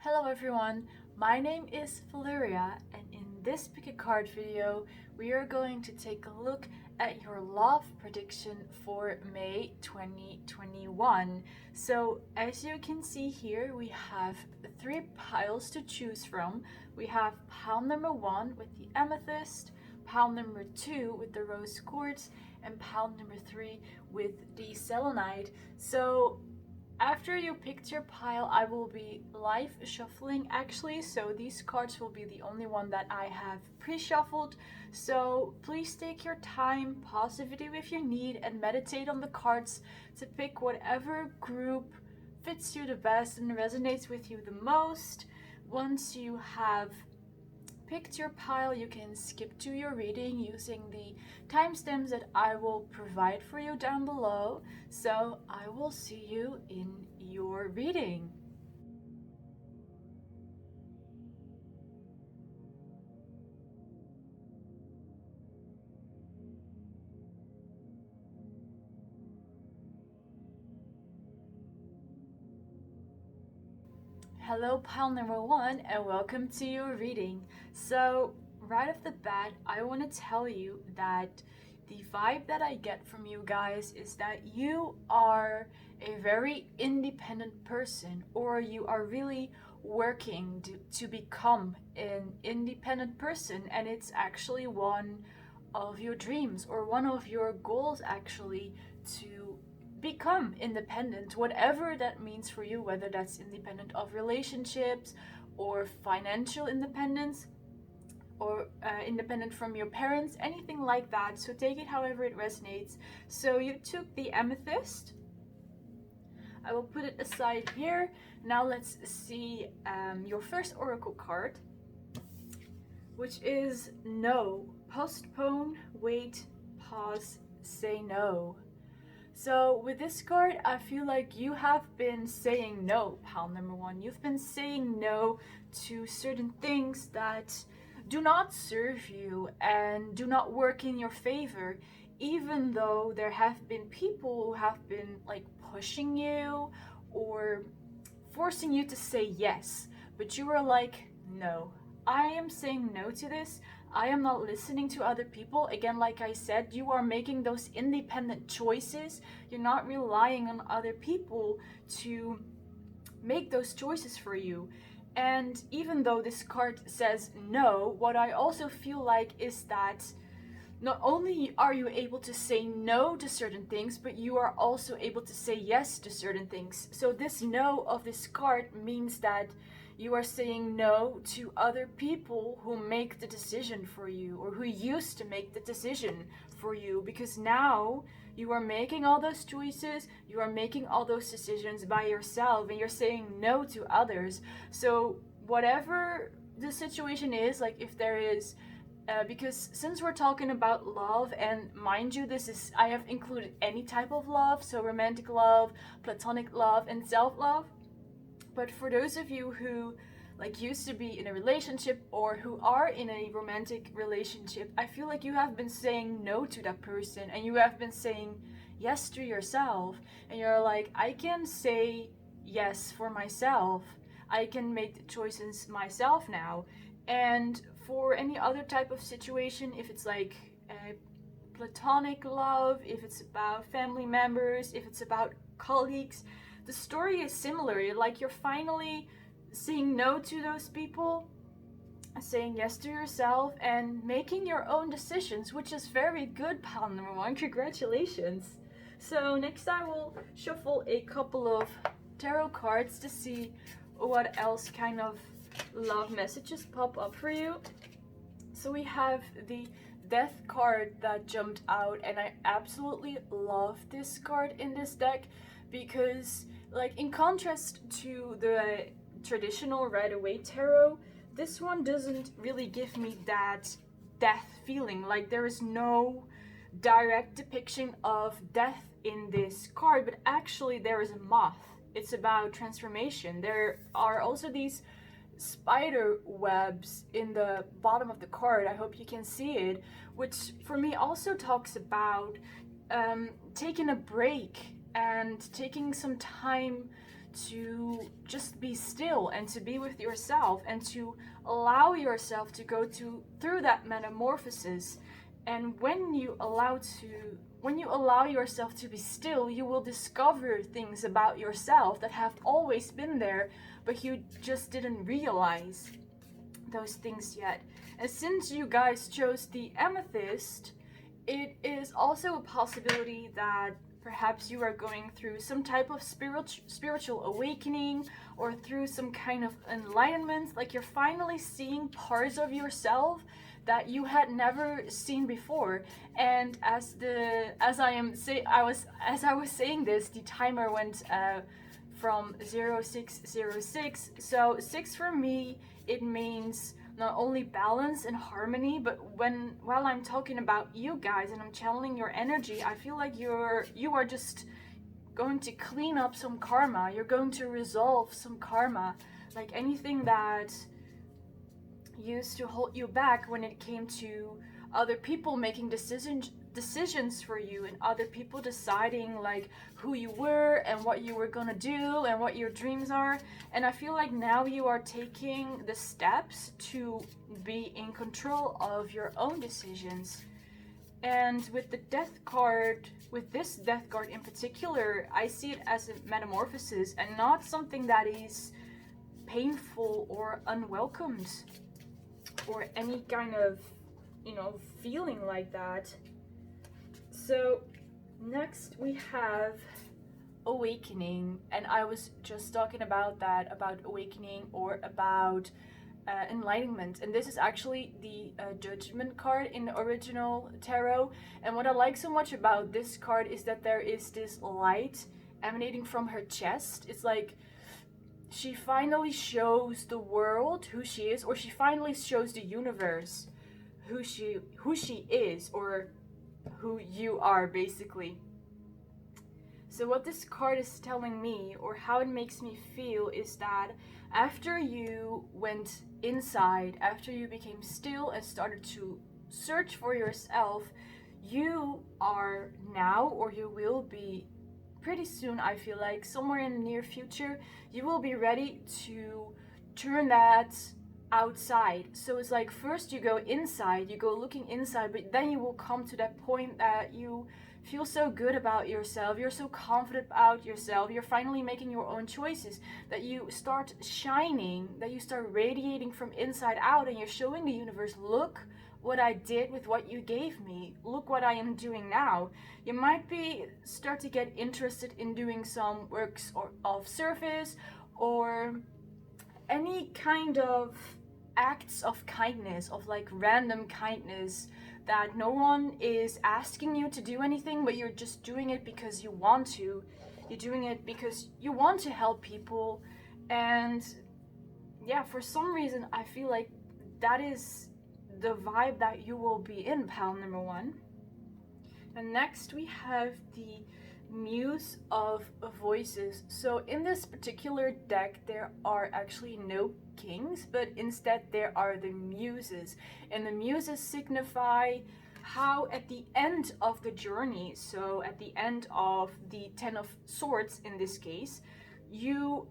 Hello everyone, my name is Valeria, and in this pick a card video we are going to take a look at your love prediction for May 2021. So as you can see here, we have three piles to choose from. We have pile number 1 with the amethyst, pile number 2 with the rose quartz, and pile number 3 with the selenite. So after you picked your pile, I will be live shuffling actually, so these cards will be the only one that I have pre-shuffled. So please take your time, pause the video if you need, and meditate on the cards to pick whatever group fits you the best and resonates with you the most. Once you have picked your pile, you can skip to your reading using the timestamps that I will provide for you down below. So I will see you in your reading. Hello pile number 1 and welcome to your reading. So right off the bat, I want to tell you that the vibe that I get from you guys is that you are a very independent person, or you are really working to become an independent person, and it's actually one of your dreams or one of your goals actually, to become independent, whatever that means for you, whether that's independent of relationships or financial independence or independent from your parents, anything like that. So take it however it resonates. So you took the amethyst. I will put it aside here. Now let's see your first oracle card, which is no. Postpone, wait, pause, say no. So with this card, I feel like you have been saying no, pile number 1. You've been saying no to certain things that do not serve you and do not work in your favor, even though there have been people who have been like pushing you or forcing you to say yes. But you were like, no, I am saying no to this. I am not listening to other people. Again, like I said, you are making those independent choices. You're not relying on other people to make those choices for you. And even though this card says no, what I also feel like is that not only are you able to say no to certain things, but you are also able to say yes to certain things. So this no of this card means that you are saying no to other people who make the decision for you, or who used to make the decision for you, because now you are making all those choices, you are making all those decisions by yourself, and you're saying no to others. So whatever the situation is, like if there is because since we're talking about love, and mind you, I have included any type of love, so romantic love, platonic love, and self-love. But for those of you who like used to be in a relationship or who are in a romantic relationship, I feel like you have been saying no to that person, and you have been saying yes to yourself, and you're like, I can say yes for myself, I can make the choices myself now. And for any other type of situation, if it's like a platonic love, if it's about family members, if it's about colleagues, the story is similar. Like you're finally saying no to those people, saying yes to yourself, and making your own decisions, which is very good, pile number 1. Congratulations. So next I will shuffle a couple of tarot cards to see what else kind of love messages pop up for you. So we have the Death card that jumped out, and I absolutely love this card in this deck because, like, in contrast to the traditional Rider-Waite tarot, this one doesn't really give me that death feeling. Like, there is no direct depiction of death in this card, but actually there is a moth. It's about transformation. There are also these spider webs in the bottom of the card. I hope you can see it, which for me also talks about taking a break and taking some time to just be still and to be with yourself and to allow yourself to go through that metamorphosis. And when you allow yourself to be still, you will discover things about yourself that have always been there, but you just didn't realize those things yet. And since you guys chose the amethyst, it is also a possibility that perhaps you are going through some type of spiritual awakening, or through some kind of enlightenment, like you're finally seeing parts of yourself that you had never seen before. And as I was saying this, the timer went from 0606. So 6 for me, it means not only balance and harmony, but while I'm talking about you guys and I'm channeling your energy, I feel like you are just going to clean up some karma. You're going to resolve some karma, like anything that used to hold you back when it came to other people making decisions for you, and other people deciding like who you were and what you were gonna do and what your dreams are. And I feel like now you are taking the steps to be in control of your own decisions. And with the death card, with this death card in particular, I see it as a metamorphosis and not something that is painful or unwelcomed or any kind of, feeling like that. So next we have awakening, and I was just talking about that, about awakening or about enlightenment. And this is actually the judgment card in the original tarot. And what I like so much about this card is that there is this light emanating from her chest. It's like she finally shows the world who she is, or she finally shows the universe who she is, or who you are, basically. So what this card is telling me, or how it makes me feel, is that after you went inside, after you became still and started to search for yourself, you are now, or you will be pretty soon, I feel like somewhere in the near future, you will be ready to turn that outside. So it's like first you go inside, you go looking inside, but then you will come to that point that you feel so good about yourself, you're so confident about yourself, you're finally making your own choices, that you start shining, that you start radiating from inside out, and you're showing the universe, look what I did with what you gave me, look what I am doing now. You might start to get interested in doing some works of service, or any kind of acts of kindness, of like random kindness, that no one is asking you to do anything, but you're just doing it because you want to. You're doing it because you want to help people. And yeah, for some reason I feel like that is the vibe that you will be in, pal number 1. And next we have the Muse of Voices. So in this particular deck there are actually no kings, but instead there are the muses. And the muses signify how at the end of the journey, so at the end of the 10 of Swords in this case,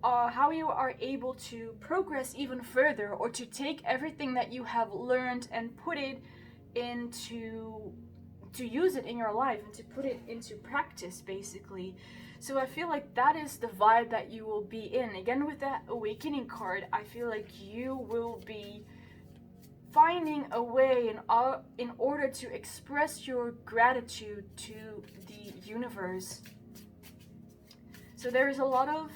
how you are able to progress even further, or to take everything that you have learned and put it to use it in your life and to put it into practice, basically. So I feel like that is the vibe that you will be in. Again, with that awakening card, I feel like you will be finding a way in order to express your gratitude to the universe. So there is a lot of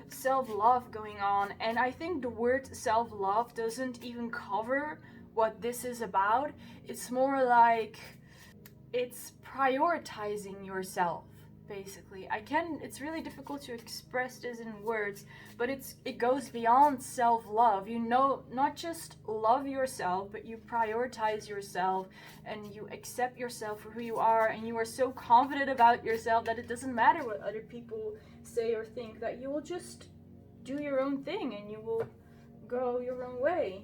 self-love going on, and I think the word self-love doesn't even cover what this is about. It's more like it's prioritizing yourself, basically. It's really difficult to express this in words, but it goes beyond self-love. Not just love yourself, but you prioritize yourself, and you accept yourself for who you are, and you are so confident about yourself that it doesn't matter what other people say or think, that you will just do your own thing and you will go your own way.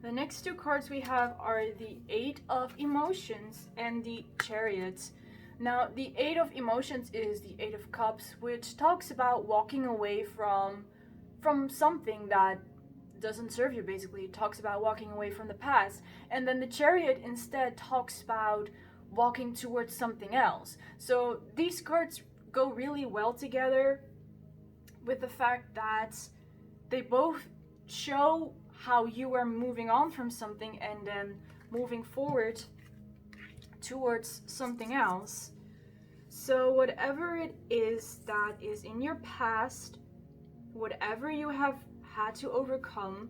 The next 2 cards we have are the 8 of Emotions and the Chariot. Now, the Eight of Emotions is the Eight of Cups, which talks about walking away from something that doesn't serve you. Basically, it talks about walking away from the past. And then the Chariot instead talks about walking towards something else. So these cards go really well together with the fact that they both show how you are moving on from something and then moving forward towards something else. So whatever it is that is in your past, whatever you have had to overcome,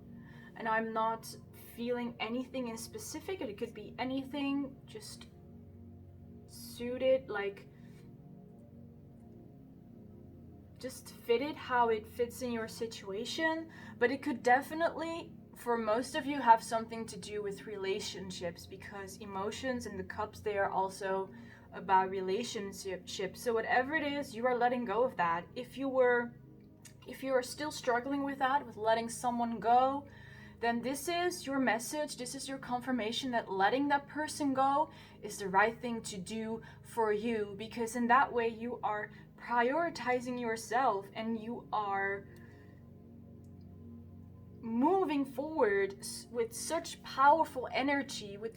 and I'm not feeling anything in specific, it could be anything, just suited, like just fit it how it fits in your situation, but it could definitely, for most of you, have something to do with relationships, because emotions and the cups, they are also about relationships. So whatever it is, you are letting go of that. If you are still struggling with that, with letting someone go, then this is your message, this is your confirmation that letting that person go is the right thing to do for you, because in that way you are prioritizing yourself and you are moving forward with such powerful energy, with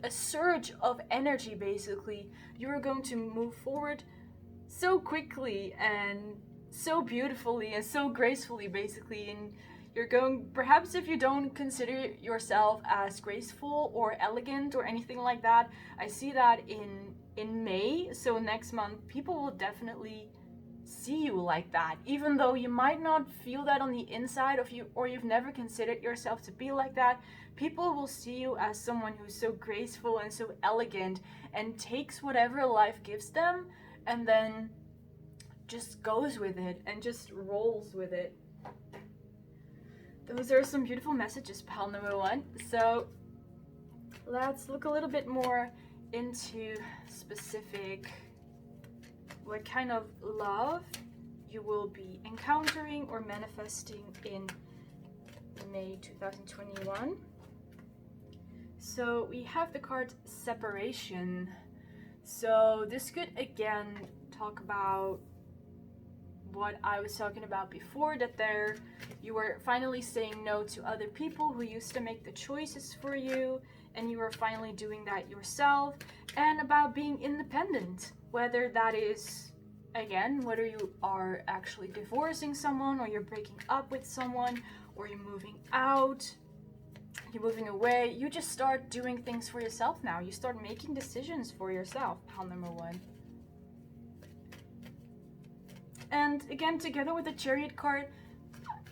a surge of energy. Basically, you're going to move forward so quickly and so beautifully and so gracefully, basically. And you're going, perhaps if you don't consider yourself as graceful or elegant or anything like that, I see that in May, so next month, people will definitely see you like that, even though you might not feel that on the inside of you, or you've never considered yourself to be like that. People will see you as someone who's so graceful and so elegant and takes whatever life gives them and then just goes with it and just rolls with it. Those are some beautiful messages, pile number one. So let's look a little bit more into specific what kind of love you will be encountering or manifesting in May 2021. So we have the card Separation. So this could again talk about what I was talking about before, that you were finally saying no to other people who used to make the choices for you, and you are finally doing that yourself, and about being independent, whether that is, again, whether you are actually divorcing someone, or you're breaking up with someone, or you're moving out, you're moving away. You just start doing things for yourself now. You start making decisions for yourself, pile number one. And again, together with the Chariot card,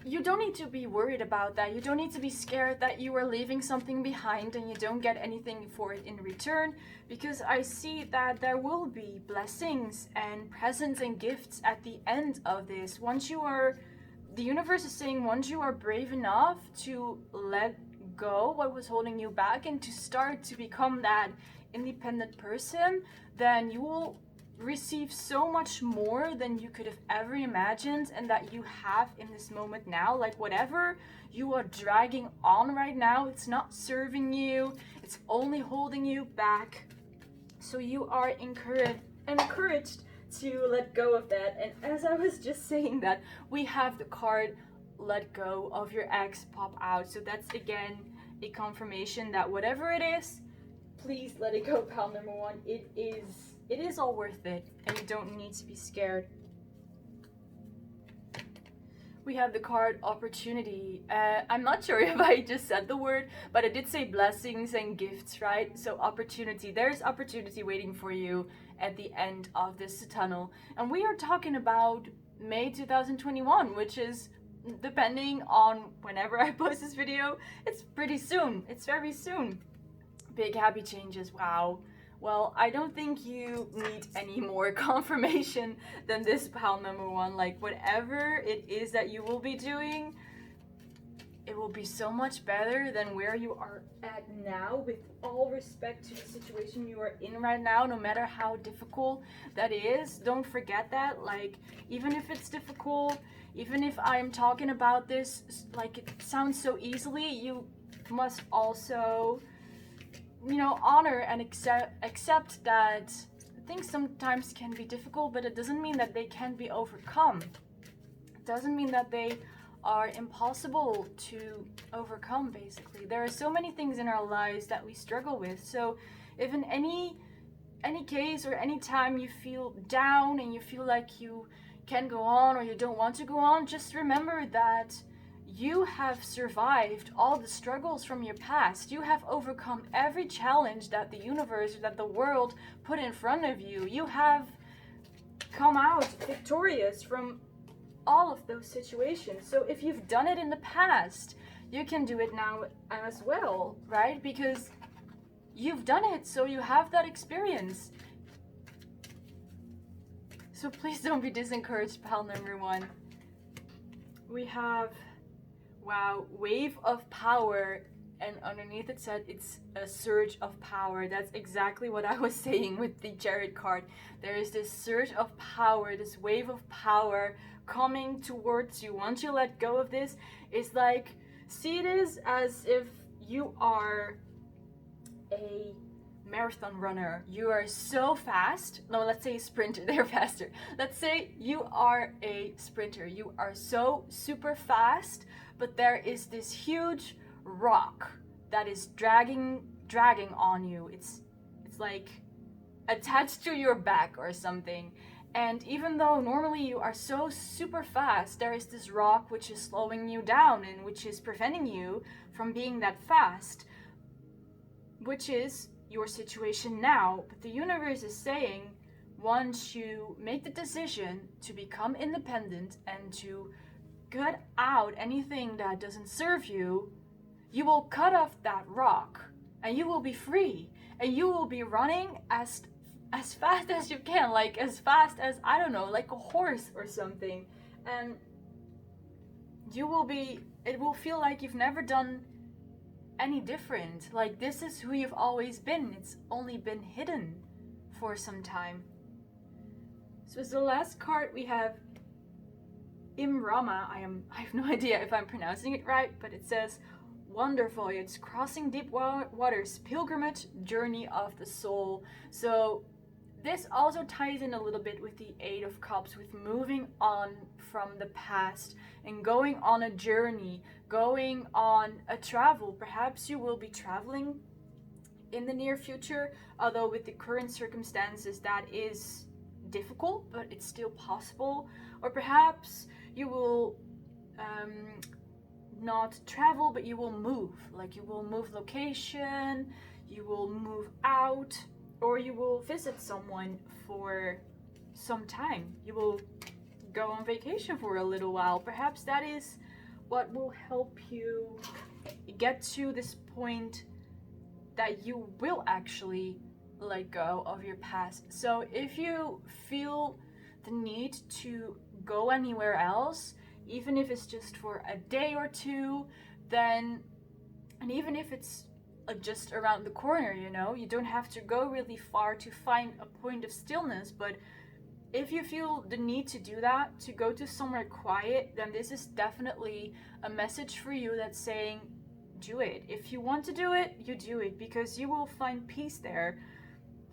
you don't need to be worried about that. You don't need to be scared that you are leaving something behind and you don't get anything for it in return, because I see that there will be blessings and presents and gifts at the end of this. The universe is saying, once you are brave enough to let go what was holding you back and to start to become that independent person, then you will receive so much more than you could have ever imagined and that you have in this moment now. Like whatever you are dragging on right now, it's not serving you, it's only holding you back. So you are encouraged to let go of that. And as I was just saying that, we have the card Let Go of Your Ex pop out. So that's again a confirmation that whatever it is, please let it go, pal number one. It is all worth it, and you don't need to be scared. We have the card Opportunity. I'm not sure if I just said the word, but I did say blessings and gifts, right? So opportunity. There's opportunity waiting for you at the end of this tunnel. And we are talking about May 2021, which is, depending on whenever I post this video, it's pretty soon. It's very soon. Big happy changes. Wow. Well, I don't think you need any more confirmation than this, pal number one. Like, whatever it is that you will be doing, it will be so much better than where you are at now, with all respect to the situation you are in right now, no matter how difficult that is. Don't forget that. Like, even if it's difficult, even if I'm talking about this, like, it sounds so easily, you must also, honor and accept that things sometimes can be difficult, but it doesn't mean that they can't be overcome. It doesn't mean that they are impossible to overcome, basically. There are so many things in our lives that we struggle with. So if in any case or any time you feel down and you feel like you can't go on or you don't want to go on, just remember that you have survived all the struggles from your past. You have overcome every challenge that the universe or that the world put in front of you. You have come out victorious from all of those situations. So if you've done it in the past, you can do it now as well, right? Because you've done it, so you have that experience. So please don't be disencouraged, pal number 1. We have, wow, wave of power, and underneath it said it's a surge of power. That's exactly what I was saying with the Chariot card. There is this surge of power, this wave of power coming towards you. Once you let go of this, it's like, see it is as if you are a marathon runner. You are so fast. No, let's say a sprinter. They're faster. Let's say you are a sprinter. You are so super fast, but there is this huge rock that is dragging on you. It's like attached to your back or something. And even though normally you are so super fast, there is this rock which is slowing you down and which is preventing you from being that fast, which is your situation now. But the universe is saying, once you make the decision to become independent and to cut out anything that doesn't serve you, you will cut off that rock and you will be free, and you will be running as fast as you can, like as fast as, I don't know, like a horse or something. And it will feel like you've never done any different. Like this is who you've always been. It's only been hidden for some time. So as the last card we have Imrama. I have no idea if I'm pronouncing it right, but it says, Wonder Voyage, Crossing Deep Waters, Pilgrimage, Journey of the Soul. So this also ties in a little bit with the Eight of Cups, with moving on from the past and going on a journey, going on a travel. Perhaps you will be traveling in the near future, although with the current circumstances that is difficult, but it's still possible. Or perhaps you will not travel, but you will move. Like you will move location, you will move out, or you will visit someone for some time. You will go on vacation for a little while. Perhaps that is what will help you get to this point that you will actually let go of your past. So if you feel the need to go anywhere else, even if it's just for a day or two, then, and even if it's just around the corner, you know, you don't have to go really far to find a point of stillness. But if you feel the need to do that, to go to somewhere quiet, then this is definitely a message for you that's saying, do it. If you want to do it, you do it, because you will find peace there.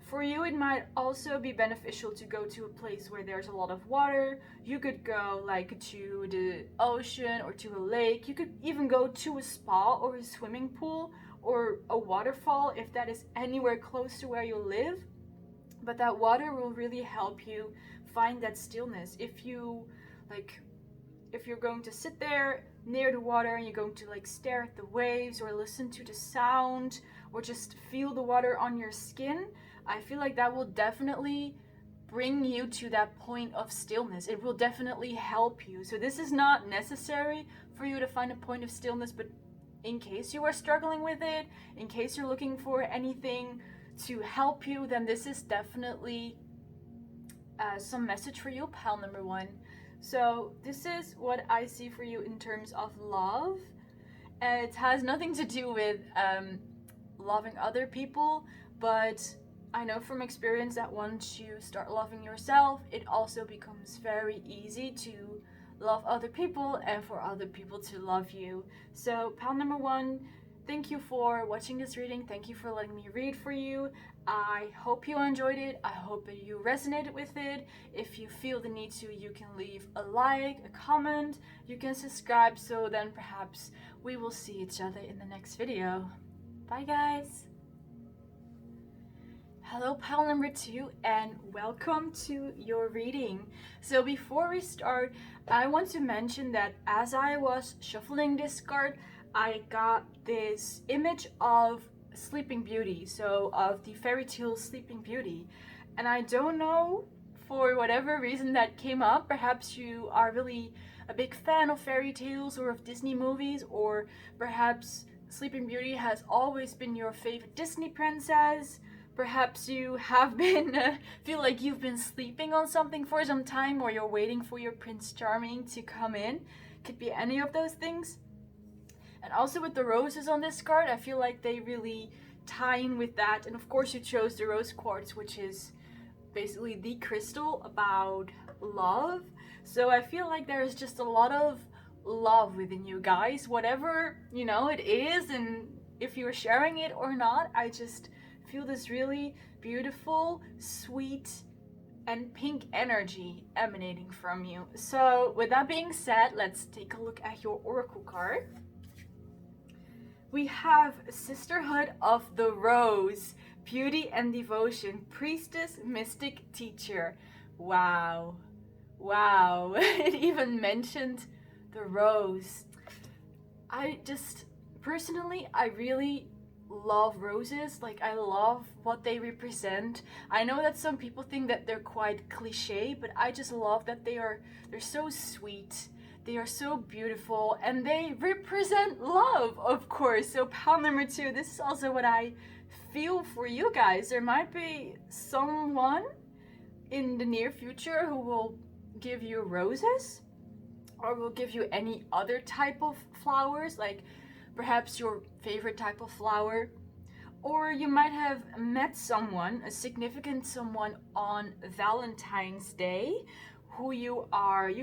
For you, it might also be beneficial to go to a place where there's a lot of water. You could go like to the ocean or to a lake. You could even go to a spa or a swimming pool or a waterfall if that is anywhere close to where you live. But that water will really help you find that stillness. If you're going to sit there near the water and you're going to like stare at the waves or listen to the sound or just feel the water on your skin, I feel like that will definitely bring you to that point of stillness. It will definitely help you. So this is not necessary for you to find a point of stillness, but in case you are struggling with it, in case you're looking for anything to help you, then this is definitely some message for you, pal number 1. So this is what I see for you in terms of love. It has nothing to do with loving other people, but I know from experience that once you start loving yourself, it also becomes very easy to love other people and for other people to love you. So pal number 1, thank you for watching this reading. Thank you for letting me read for you. I hope you enjoyed it. I hope that you resonated with it. If you feel the need to, you can leave a like, a comment, you can subscribe, so then perhaps we will see each other in the next video. Bye guys! Hello pile number 2 and welcome to your reading. So before we start, I want to mention that as I was shuffling this card, I got this image of Sleeping Beauty, so of the fairy tale Sleeping Beauty. And I don't know, for whatever reason that came up, perhaps you are really a big fan of fairy tales or of Disney movies, or perhaps Sleeping Beauty has always been your favorite Disney princess. Perhaps you have been, feel like you've been sleeping on something for some time, or you're waiting for your Prince Charming to come in. Could be any of those things. And also with the roses on this card, I feel like they really tie in with that. And of course you chose the rose quartz, which is basically the crystal about love. So I feel like there's just a lot of love within you guys, whatever, you know, it is, and if you're sharing it or not, I just feel this really beautiful, sweet, and pink energy emanating from you. So with that being said, let's take a look at your oracle card. We have Sisterhood of the Rose, Beauty and Devotion, Priestess, Mystic, Teacher. Wow. Wow. It even mentioned the rose. Personally, I really love roses. Like, I love what they represent. I know that some people think that they're quite cliche, but I just love that they're so sweet, they are so beautiful, and they represent love, of course. So pile number 2, this is also what I feel for you guys. There might be someone in the near future who will give you roses, or will give you any other type of flowers, like perhaps your favorite type of flower. Or you might have met someone, a significant someone, on Valentine's Day, who you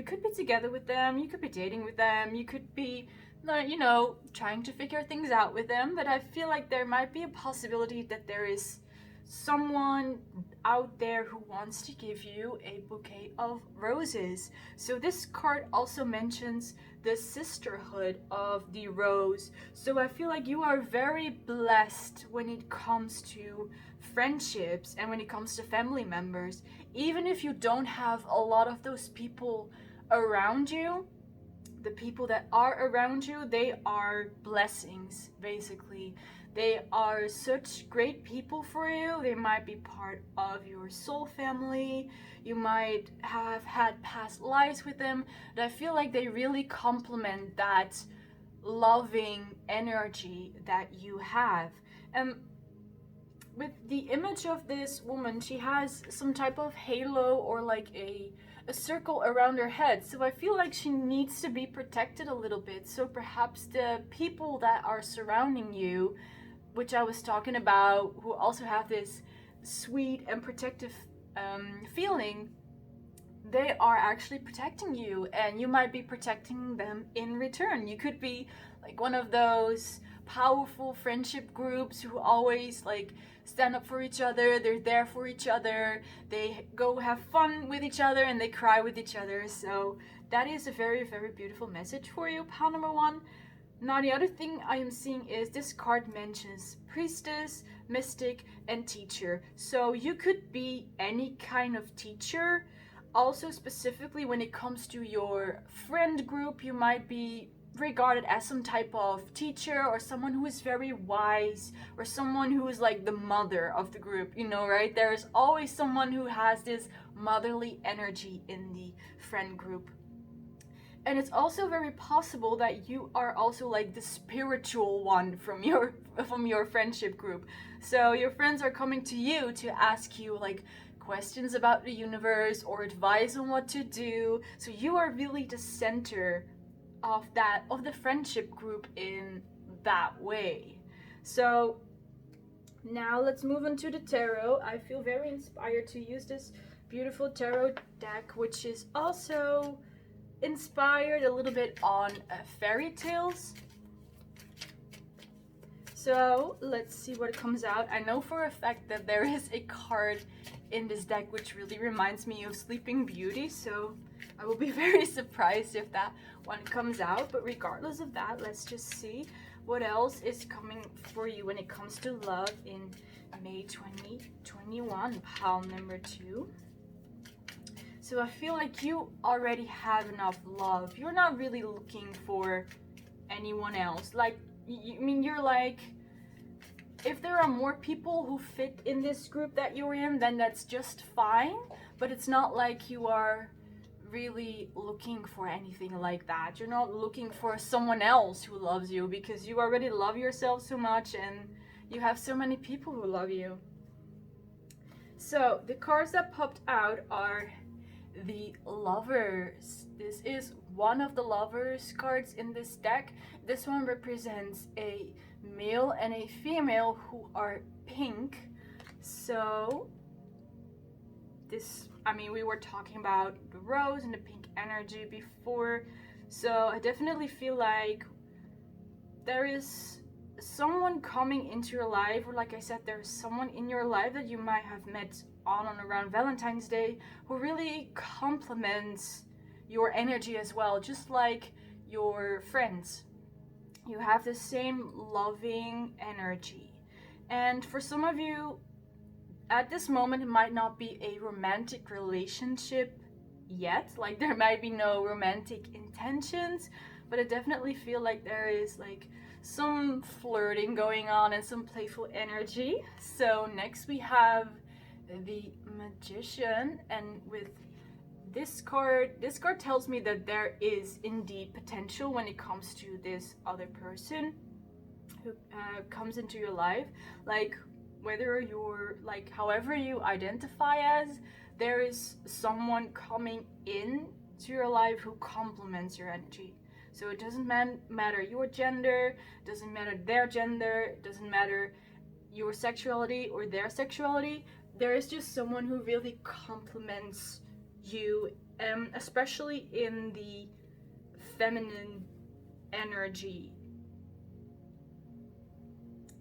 could be together with them, you could be dating with them, you could be, you know, trying to figure things out with them. But I feel like there might be a possibility that there is someone out there who wants to give you a bouquet of roses. So this card also mentions the sisterhood of the rose. So I feel like you are very blessed when it comes to friendships and when it comes to family members. Even if you don't have a lot of those people around you, the people that are around you, they are blessings, basically. They are such great people for you. They might be part of your soul family. You might have had past lives with them. But I feel like they really complement that loving energy that you have. And with the image of this woman, she has some type of halo or like a circle around her head. So I feel like she needs to be protected a little bit. So perhaps the people that are surrounding you, which I was talking about, who also have this sweet and protective feeling, they are actually protecting you, and you might be protecting them in return. You could be like one of those powerful friendship groups who always like stand up for each other, they're there for each other, they go have fun with each other, and they cry with each other. So that is a very, very beautiful message for you, pile number 1. Now the other thing I am seeing is this card mentions priestess, mystic, and teacher. So you could be any kind of teacher. Also specifically when it comes to your friend group, you might be regarded as some type of teacher, or someone who is very wise, or someone who is like the mother of the group, you know, right? There is always someone who has this motherly energy in the friend group. And it's also very possible that you are also like the spiritual one from your friendship group. So your friends are coming to you to ask you like questions about the universe or advice on what to do. So you are really the center of the friendship group in that way. So now let's move on to the tarot. I feel very inspired to use this beautiful tarot deck, which is also inspired a little bit on fairy tales. So let's see what comes out. I know for a fact that there is a card in this deck which really reminds me of Sleeping Beauty, so I will be very surprised if that one comes out. But regardless of that, let's just see what else is coming for you when it comes to love in May 2021, pile number 2. So I feel like you already have enough love. You're not really looking for anyone else. Like, I mean, you're like, if there are more people who fit in this group that you're in, then that's just fine. But it's not like you are really looking for anything like that. You're not looking for someone else who loves you, because you already love yourself so much and you have so many people who love you. So the cards that popped out are the Lovers. This is one of the Lovers cards in this deck. This one represents a male and a female who are pink. So this, I mean, we were talking about the rose and the pink energy before, so I definitely feel like there is someone coming into your life, or like I said, there's someone in your life that you might have met on and around Valentine's Day who really complements your energy as well, just like your friends. You have the same loving energy. And for some of you, at this moment, it might not be a romantic relationship yet. Like, there might be no romantic intentions, but I definitely feel like there is like some flirting going on and some playful energy. So next we have the Magician, and with this card tells me that there is indeed potential when it comes to this other person who comes into your life. Like, whether you're like, however you identify as, there is someone coming in to your life who complements your energy. So it doesn't matter your gender, doesn't matter their gender, doesn't matter your sexuality or their sexuality. There is just someone who really complements you, especially in the feminine energy.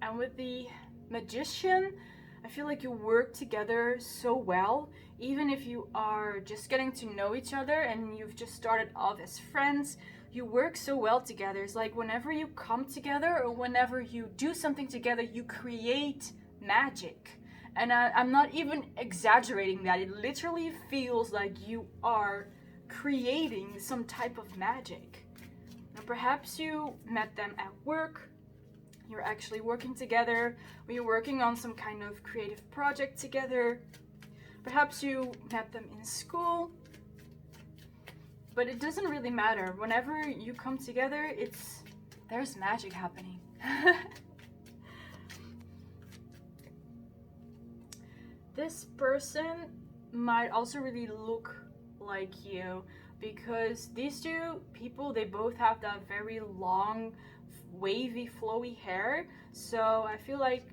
And with the Magician, I feel like you work together so well, even if you are just getting to know each other and you've just started off as friends. You work so well together. It's like whenever you come together or whenever you do something together, you create magic. And I'm not even exaggerating that. It literally feels like you are creating some type of magic. Now, perhaps you met them at work. You're actually working together, or you're working on some kind of creative project together. Perhaps you met them in school. But it doesn't really matter. Whenever you come together, there's magic happening. This person might also really look like you, because these two people, they both have that very long, wavy, flowy hair. So I feel like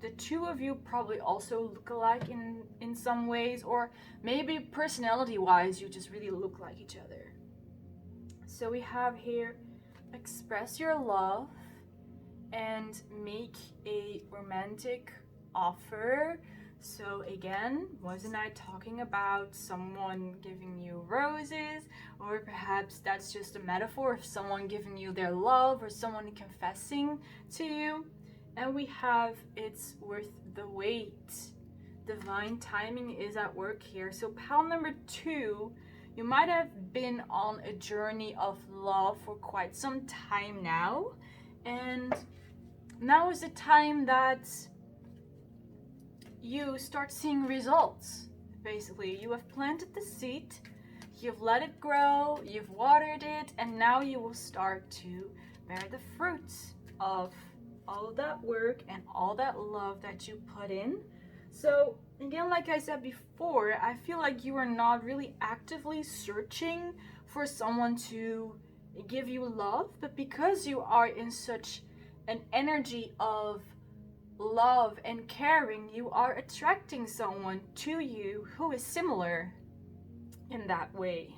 the two of you probably also look alike in some ways, or maybe personality wise you just really look like each other. So we have here, express your love and make a romantic offer. So again, wasn't I talking about someone giving you roses? Or perhaps that's just a metaphor of someone giving you their love, or someone confessing to you. And we have, it's worth the wait. Divine timing is at work here. So pile number 2, you might have been on a journey of love for quite some time now. And now is the time that you start seeing results. Basically, you have planted the seed, you've let it grow, you've watered it, and now you will start to bear the fruits of all of that work and all that love that you put in. So again, like I said before, I feel like you are not really actively searching for someone to give you love, but because you are in such an energy of love and caring, you are attracting someone to you who is similar in that way.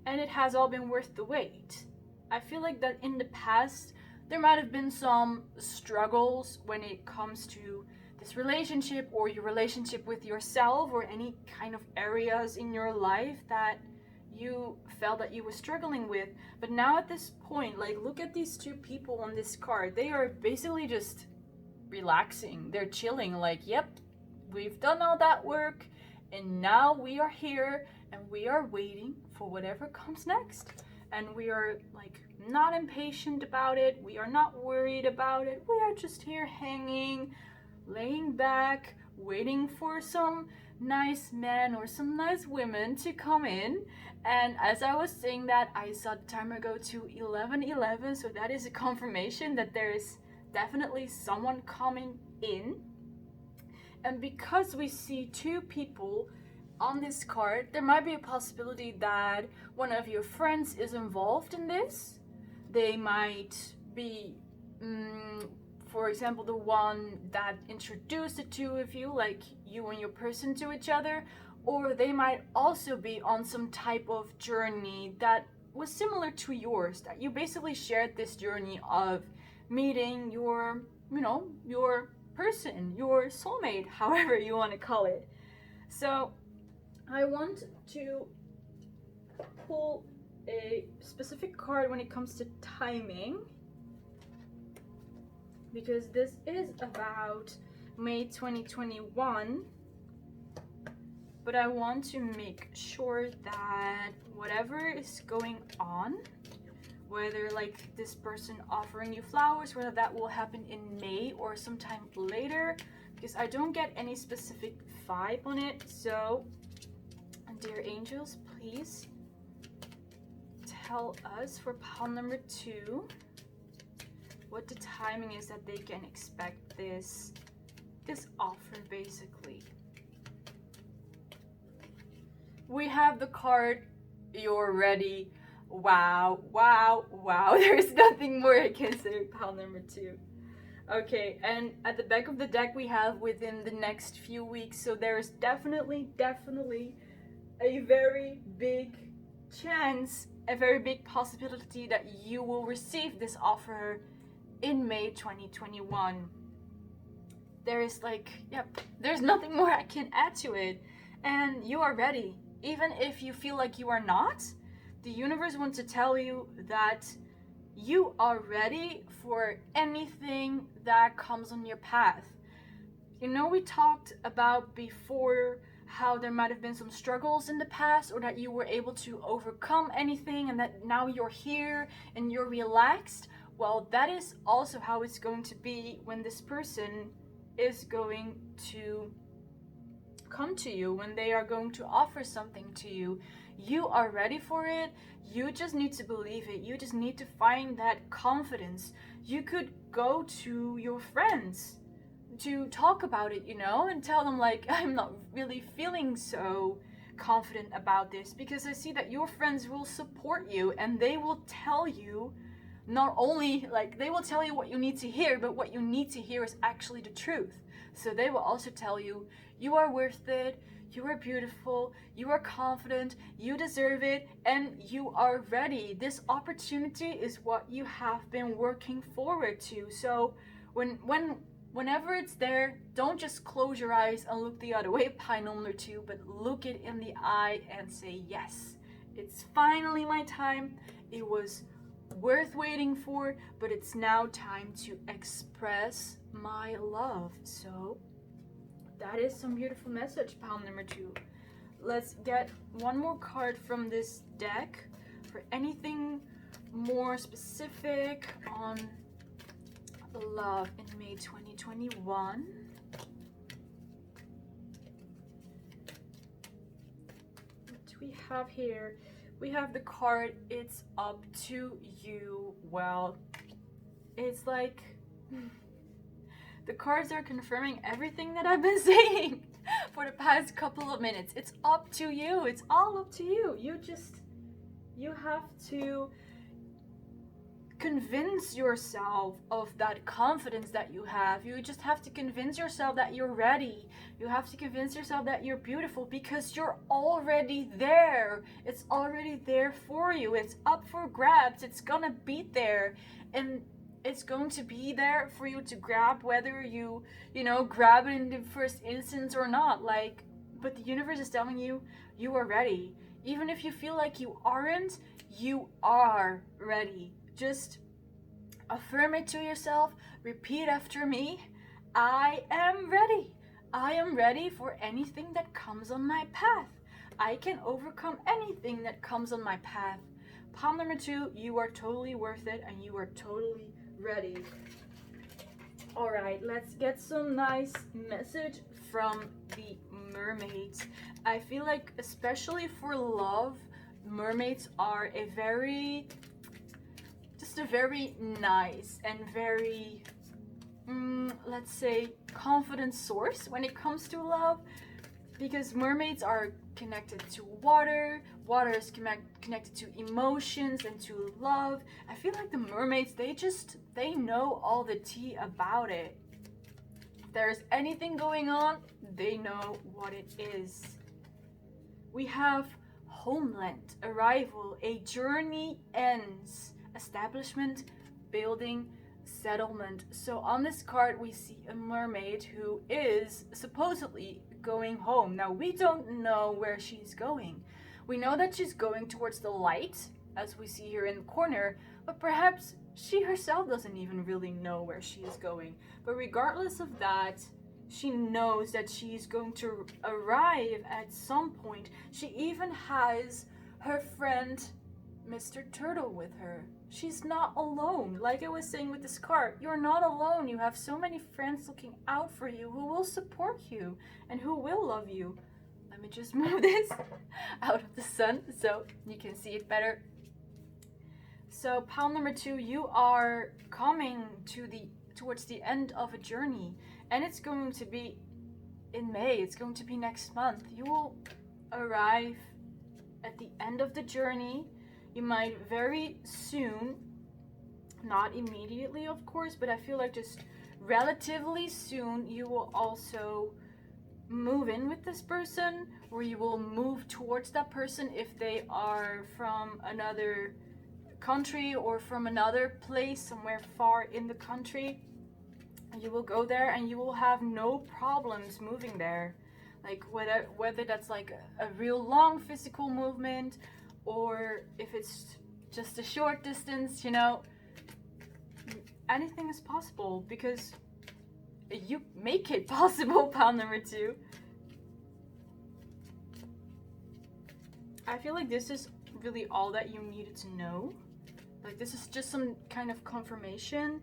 And it has all been worth the wait. I feel like that in the past there might have been some struggles when it comes to this relationship or your relationship with yourself or any kind of areas in your life that you felt that you were struggling with. But now at this point, like, look at these two people on this card. They are basically just relaxing. They're chilling, like, yep, we've done all that work and now we are here and we are waiting for whatever comes next. And we are like not impatient about it. We are not worried about it. We are just here hanging, laying back, waiting for some nice men or some nice women to come in. And as I was saying that, I saw the timer go to 11:11, so that is a confirmation that there is definitely someone coming in. And because we see two people on this card, there might be a possibility that one of your friends is involved in this. They might be, for example, the one that introduced the two of you, like you and your person, to each other. Or they might also be on some type of journey that was similar to yours, that you basically shared this journey of meeting your, your person, your soulmate, however you want to call it. So I want to pull a specific card when it comes to timing, because this is about May 2021, but I want to make sure that whatever is going on, whether like this person offering you flowers, whether that will happen in May or sometime later, because I don't get any specific vibe on it. So dear angels, please tell us for pile number 2 what the timing is that they can expect this offer. Basically, we have the card, you're ready. Wow, wow, wow. There's nothing more I can say with pile number 2. Okay, and at the back of the deck we have within the next few weeks, so there's definitely a very big chance, a very big possibility that you will receive this offer in May 2021. There is there's nothing more I can add to it. And you are ready. Even if you feel like you are not, the universe wants to tell you that you are ready for anything that comes on your path. We talked about before how there might have been some struggles in the past, or that you were able to overcome anything and that now you're here and you're relaxed. Well, that is also how it's going to be when this person is going to come to you, when they are going to offer something to you. You are ready for it. You just need to believe it. You just need to find that confidence. You could go to your friends to talk about it, and tell them like, I'm not really feeling so confident about this, because I see that your friends will support you and they will tell you, not only like they will tell you what you need to hear, but what you need to hear is actually the truth. So they will also tell you, you are worth it, you are beautiful, you are confident, you deserve it, and you are ready. This opportunity is what you have been working forward to. So whenever it's there, don't just close your eyes and look the other way, pile number 2, but look it in the eye and say, yes, it's finally my time. It was worth waiting for, but it's now time to express my love. So that is some beautiful message, pile number 2. Let's get one more card from this deck for anything more specific on love in May 2021. What do we have here? We have the card, it's up to you. Well, it's like the cards are confirming everything that I've been saying for the past couple of minutes. It's up to you. It's all up to you. You have to convince yourself of that confidence that you have. You just have to convince yourself that you're ready. You have to convince yourself that you're beautiful, because you're already there. It's already there for you. It's up for grabs. It's gonna be there. And it's going to be there for you to grab, whether you grab it in the first instance or not. Like, but the universe is telling you, you are ready. Even if you feel like you aren't, you are ready. Just affirm it to yourself, repeat after me. I am ready. I am ready for anything that comes on my path. I can overcome anything that comes on my path. Palm number 2, you are totally worth it and you are totally ready. All right, let's get some nice message from the mermaids. I feel like, especially for love, mermaids are a very nice and very, let's say, confident source when it comes to love, because mermaids are connected to water. Water is connected to emotions and to love. I feel like the mermaids, they know all the tea about it. If there's anything going on, they know what it is. We have homeland, arrival, a journey ends, establishment, building, settlement. So on this card we see a mermaid who is supposedly going home. Now we don't know where she's going. We know that she's going towards the light, as we see here in the corner, but perhaps she herself doesn't even really know where she is going. But regardless of that, she knows that she's going to arrive at some point. She even has her friend Mr. Turtle with her. She's not alone. Like I was saying with this card, you're not alone. You have so many friends looking out for you who will support you and who will love you. Let me just move this out of the sun so you can see it better. So palm number 2, you are coming towards the end of a journey, and it's going to be in May. It's going to be next month. You will arrive at the end of the journey. You might very soon, not immediately of course, but I feel like just relatively soon, you will also move in with this person, or you will move towards that person if they are from another country or from another place somewhere far in the country. You will go there and you will have no problems moving there. Like whether that's like a real long physical movement, or if it's just a short distance, anything is possible because you make it possible. Palm number 2. I feel like this is really all that you needed to know. Like, this is just some kind of confirmation.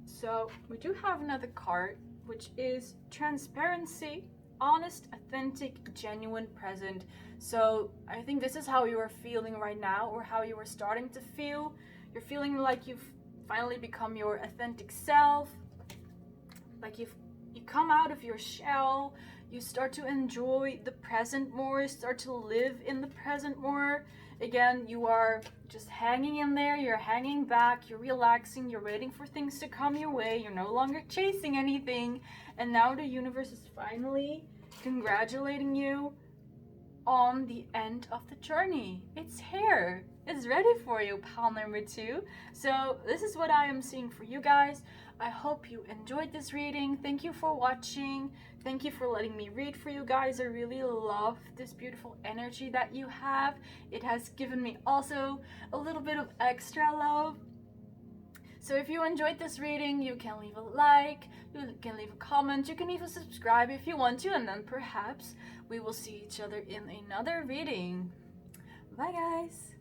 So we do have another card, which is transparency, honest, authentic, genuine, present. So I think this is how you are feeling right now, or how you are starting to feel. You're feeling like you've finally become your authentic self, like you come out of your shell. You start to enjoy the present more, start to live in the present more. Again, you are just hanging in there, you're hanging back, you're relaxing, you're waiting for things to come your way, you're no longer chasing anything, and now the universe is finally congratulating you on the end of the journey. It's here. It's ready for you, palm number 2. So this is what I am seeing for you guys. I hope you enjoyed this reading. Thank you for watching. Thank you for letting me read for you guys. I really love this beautiful energy that you have. It has given me also a little bit of extra love. So if you enjoyed this reading, you can leave a like, you can leave a comment, you can even subscribe if you want to, and then perhaps we will see each other in another reading. Bye guys!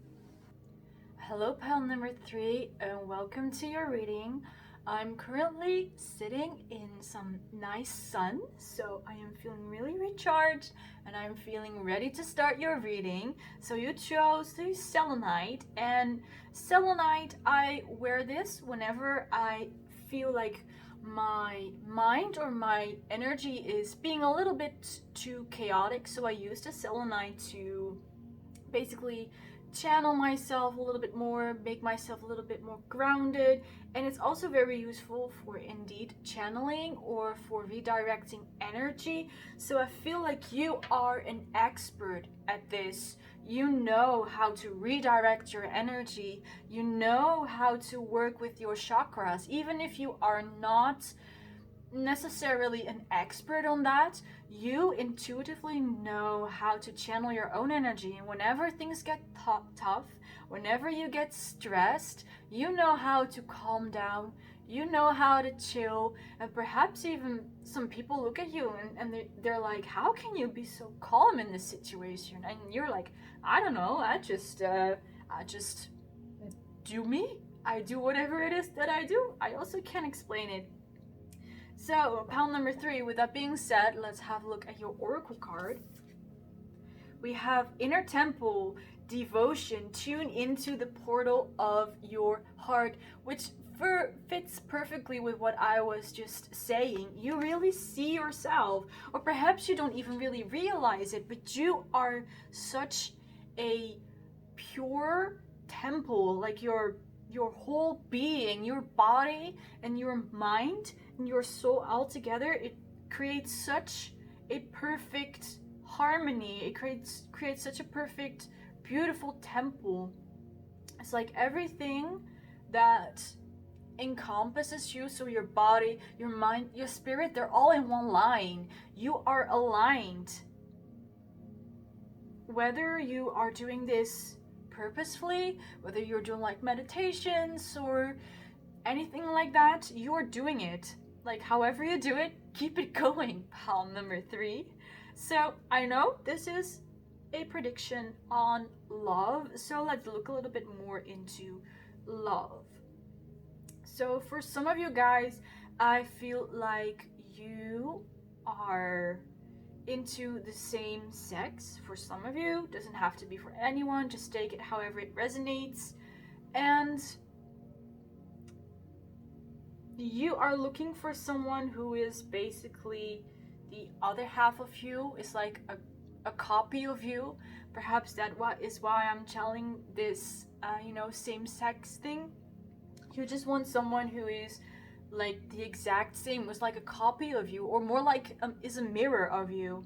Hello palm number 3 and welcome to your reading. I'm currently sitting in some nice sun, so I am feeling really recharged and I'm feeling ready to start your reading. So you chose the selenite, and selenite, I wear this whenever I feel like my mind or my energy is being a little bit too chaotic. So I use the selenite to basically channel myself a little bit more, make myself a little bit more grounded, and it's also very useful for indeed channeling or for redirecting energy. So I feel like you are an expert at this. You know how to redirect your energy. You know how to work with your chakras. Even if you are not necessarily an expert on that, you intuitively know how to channel your own energy. And whenever things get tough, whenever you get stressed, you know how to calm down, you know how to chill. And perhaps even some people look at you and they're like, how can you be so calm in this situation? And you're like, I don't know, I just do me. I do whatever it is that I do. I also can't explain it. So, pile number 3, with that being said, let's have a look at your oracle card. We have Inner Temple, Devotion, tune into the portal of your heart, which fits perfectly with what I was just saying. You really see yourself, or perhaps you don't even really realize it, but you are such a pure temple, like your whole being, your body and your mind and your soul all together. It creates such a perfect harmony. It creates such a perfect, beautiful temple. It's like everything that encompasses you, so your body, your mind, your spirit, they're all in one line. You are aligned. Whether you are doing this purposefully, whether you're doing like meditations or anything like that, you're doing it. Like, however you do it, keep it going, pal number 3. So I know this is a prediction on love, so let's look a little bit more into love. So for some of you guys, I feel like you are into the same sex. For some of you, doesn't have to be for anyone, just take it however it resonates. And you are looking for someone who is basically the other half of you, is like a copy of you. Perhaps that is why I'm telling this same sex thing. You just want someone who is like the exact same, was like a copy of you, or more like is a mirror of you.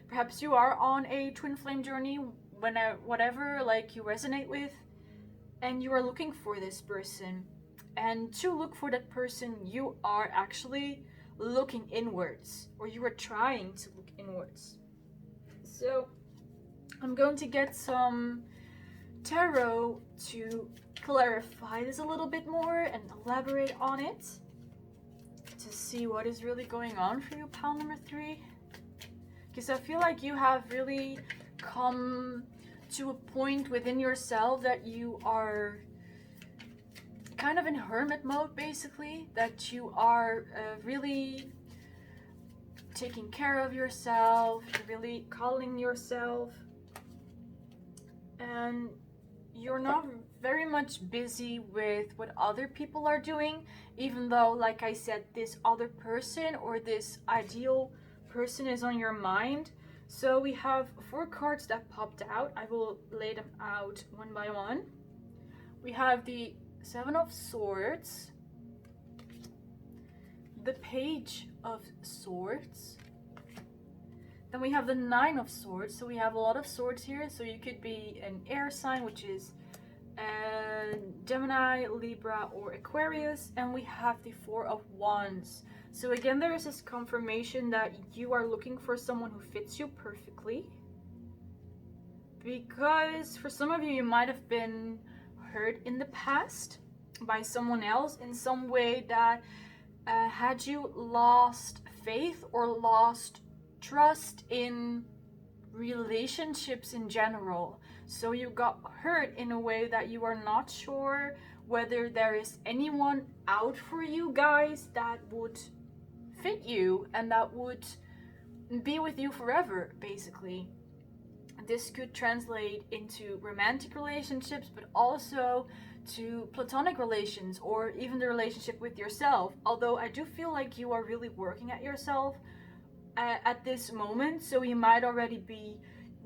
Perhaps you are on a twin flame journey, whatever like you resonate with, and you are looking for this person. And to look for that person, you are actually looking inwards, or you are trying to look inwards. So I'm going to get some tarot to clarify this a little bit more and elaborate on it, to see what is really going on for you, pal number 3. Because I feel like you have really come to a point within yourself that you are kind of in hermit mode, basically, that you are really taking care of yourself, really calling yourself, and you're not very much busy with what other people are doing, even though, like I said, this other person or this ideal person is on your mind. So we have 4 cards that popped out. I will lay them out one by one. We have the 7 of Swords, the Page of Swords, then we have the 9 of Swords. So we have a lot of swords here. So you could be an air sign, which is Gemini, Libra, or Aquarius. And we have the 4 of Wands. So again, there is this confirmation that you are looking for someone who fits you perfectly. Because for some of you, you might have been hurt in the past by someone else in some way that had you lost faith or lost trust in relationships in general. So you got hurt in a way that you are not sure whether there is anyone out for you guys that would fit you and that would be with you forever, basically. This could translate into romantic relationships, but also to platonic relations, or even the relationship with yourself. Although I do feel like you are really working at yourself at this moment, so you might already be,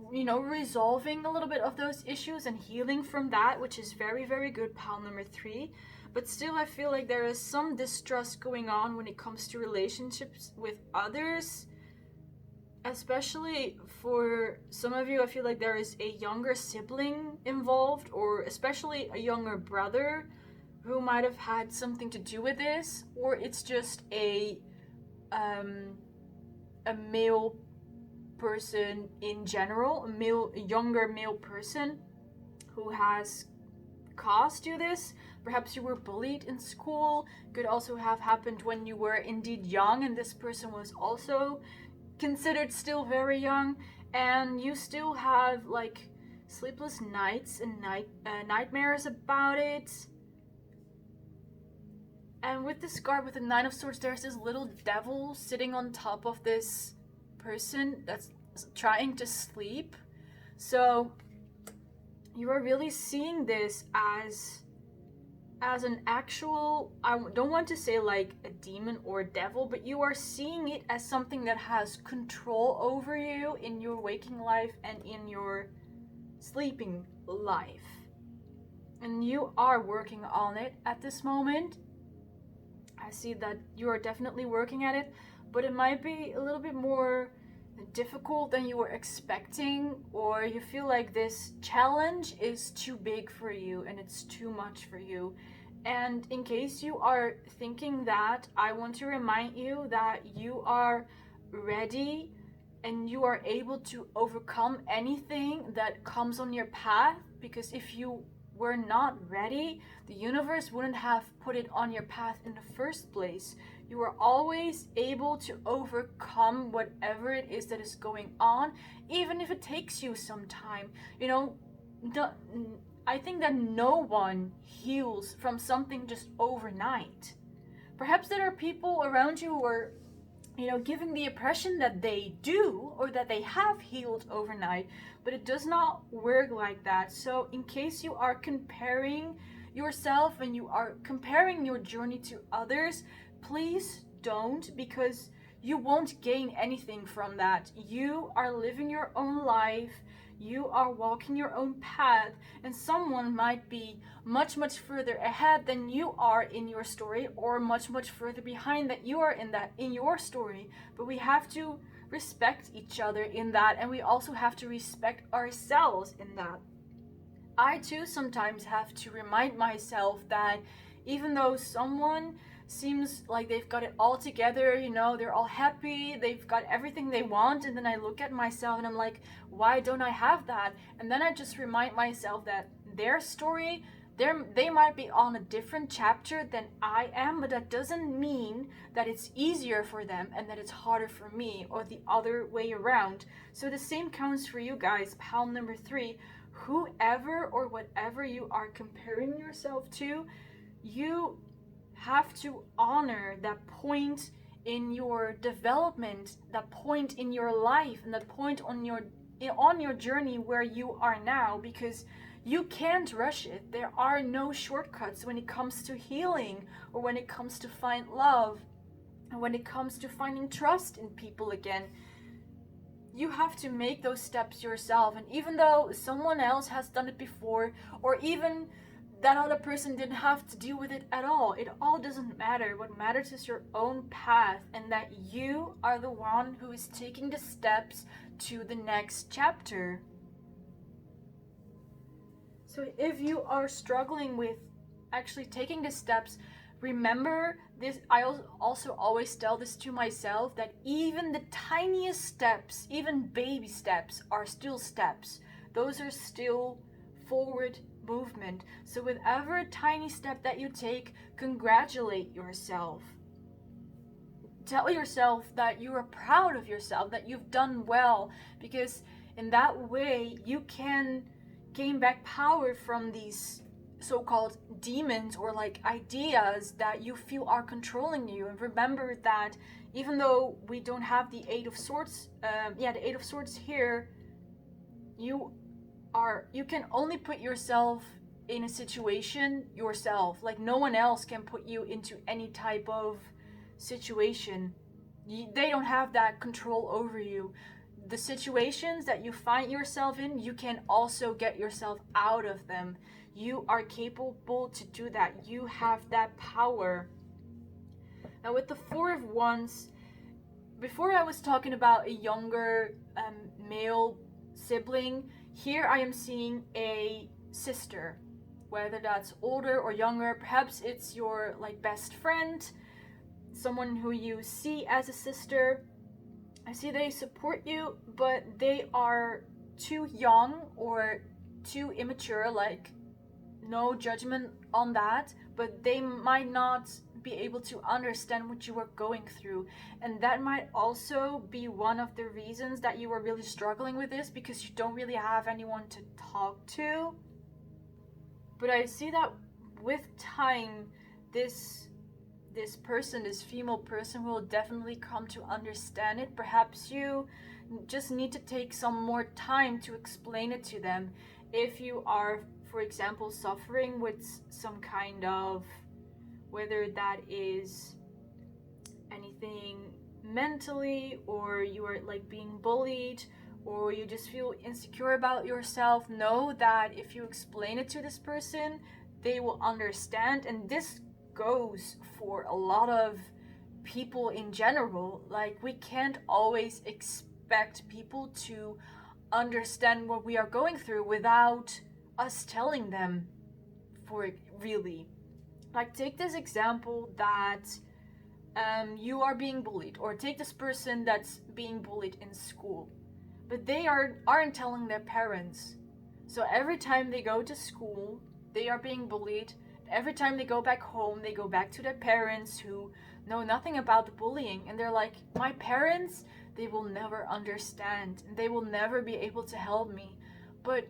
resolving a little bit of those issues and healing from that, which is very, very good, pal number 3. But still, I feel like there is some distrust going on when it comes to relationships with others. especially for some of you, I feel like there is a younger sibling involved, or especially a younger brother who might have had something to do with this, or it's just a male person in general, a younger male person who has caused you this. Perhaps you were bullied in school. Could also have happened when you were indeed young and this person was also considered still very young, and you still have like sleepless nights and nightmares about it. And with this card, with the Nine of Swords, there's this little devil sitting on top of this person that's trying to sleep. So you are really seeing this as an actual, I don't want to say like a demon or a devil, but you are seeing it as something that has control over you in your waking life and in your sleeping life. And you are working on it at this moment. I see that you are definitely working at it, but it might be a little bit more difficult than you were expecting, or you feel like this challenge is too big for you and it's too much for you. And in case you are thinking that, I want to remind you that you are ready and you are able to overcome anything that comes on your path, because if you were not ready, the universe wouldn't have put it on your path in the first place. You are always able to overcome whatever it is that is going on, even if it takes you some time. You know, I think that no one heals from something just overnight. Perhaps there are people around you who are, giving the impression that they do or that they have healed overnight, but it does not work like that. So in case you are comparing yourself and you are comparing your journey to others, please don't, because you won't gain anything from that. You are living your own life. You are walking your own path, and someone might be much further ahead than you are in your story, or much further behind that you are in your story. But we have to respect each other in that, and we also have to respect ourselves in that. I too sometimes have to remind myself that even though someone seems like they've got it all together, they're all happy, they've got everything they want, and then I look at myself and I'm like, why don't I have that? And then I just remind myself that their story, they might be on a different chapter than I am, but that doesn't mean that it's easier for them and that it's harder for me, or the other way around. So the same counts for you guys. Pal number 3, whoever or whatever you are comparing yourself to, you have to honor that point in your development, that point in your life, and that point on your journey where you are now, because you can't rush it. There are no shortcuts when it comes to healing, or when it comes to find love, and when it comes to finding trust in people again. You have to make those steps yourself, and even though someone else has done it before, or even that other person didn't have to deal with it at all, it all doesn't matter. What matters is your own path, and that you are the one who is taking the steps to the next chapter. So if you are struggling with actually taking the steps, remember this. I also always tell this to myself, that even the tiniest steps, even baby steps, are still steps. Those are still forward movement. So with every tiny step that you take, congratulate yourself. Tell yourself that you are proud of yourself, that you've done well, because in that way you can gain back power from these so-called demons, or like ideas that you feel are controlling you. And remember that even though we don't have the Eight of Swords, the Eight of Swords here, you can only put yourself in a situation yourself. Like no one else can put you into any type of situation. They don't have that control over you. The situations that you find yourself in, you can also get yourself out of them. You are capable to do that. You have that power. Now with the Four of Wands, before I was talking about a younger male sibling. Here I am seeing a sister, whether that's older or younger. Perhaps it's your like best friend, someone who you see as a sister. I see they support you, but they are too young or too immature, like no judgment on that, but they might not be able to understand what you are going through. And that might also be one of the reasons that you are really struggling with this, because you don't really have anyone to talk to. But I see that with time, this person, this female person, will definitely come to understand it. Perhaps you just need to take some more time to explain it to them. If you are, for example, suffering with some kind of, whether that is anything mentally, or you are like being bullied, or you just feel insecure about yourself, know that if you explain it to this person, they will understand. And this goes for a lot of people in general. Like, we can't always expect people to understand what we are going through without us telling them. For really, like, take this example that you are being bullied, or take this person that's being bullied in school, but they aren't telling their parents. So every time they go to school, they are being bullied. Every time they go back home, they go back to their parents, who know nothing about the bullying, and they're like, my parents, they will never understand, they will never be able to help me. But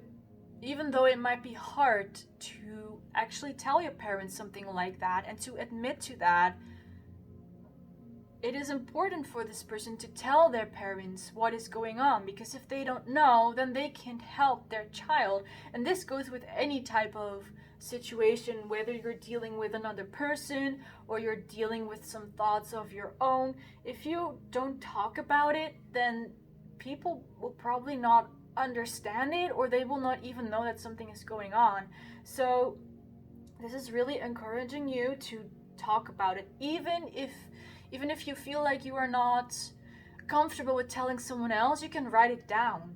even though it might be hard to actually tell your parents something like that and to admit to that, it is important for this person to tell their parents what is going on, because if they don't know, then they can't help their child. And this goes with any type of situation, whether you're dealing with another person or you're dealing with some thoughts of your own. If you don't talk about it, then people will probably not understand it, or they will not even know that something is going on. So this is really encouraging you to talk about it, even if you feel like you are not comfortable with telling someone else. You can write it down